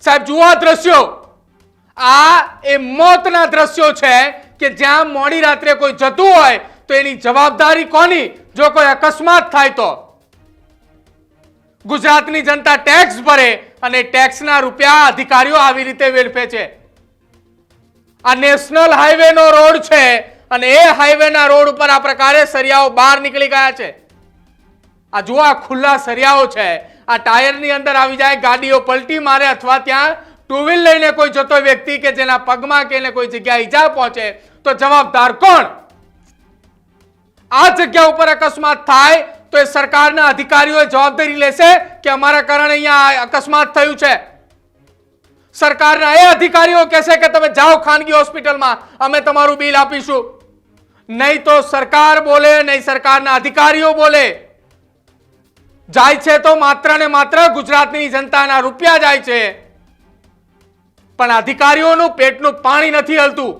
સાહેબ જુઓ આ દ્રશ્યો, આ એ મોતના દ્રશ્યો છે કે જ્યાં મોડી રાત્રે કોઈ જતું હોય તો એની જવાબદારી કોની જો કોઈ અકસ્માત થાય તો? ગુજરાતની જનતા ટેક્સ ભરે અને ટેક્સના રૂપિયા અધિકારીઓ આવી રીતે વેડફે છે. આ નેશનલ હાઈવે નો રોડ છે અને એ હાઈવેના રોડ ઉપર આ પ્રકારે સરિયાઓ બહાર નીકળી ગયા છે. આ જુઓ આ ખુલ્લા સરિયાઓ છે, આ ટાયરની અંદર આવી જાય, ગાડીઓ પલટી મારે અથવા ત્યાં ટુ વ્હીલ લઈને કોઈ જતો વ્યક્તિ કે જેના પગમાં કે કોઈ જગ્યાએ ઈજા પહોંચે તો જવાબદાર કોણ? આ જગ્યા ઉપર અકસ્માત થાય તો એ સરકારના અધિકારીઓ જવાબદારી લેશે કે અમારા કારણે અહીંયા અકસ્માત થયું છે? સરકારના એ અધિકારીઓ કહેશે કે તમે જાઓ ખાનગી હોસ્પિટલમાં, અમે તમારું બિલ આપીશું. નહીં તો સરકાર બોલે, નહીં સરકારના અધિકારીઓ બોલે. જાય છે તો માત્ર ને માત્ર ગુજરાતની જનતાના રૂપિયા જાય છે, પણ અધિકારીઓનું પેટનું પાણી નથી હલતું.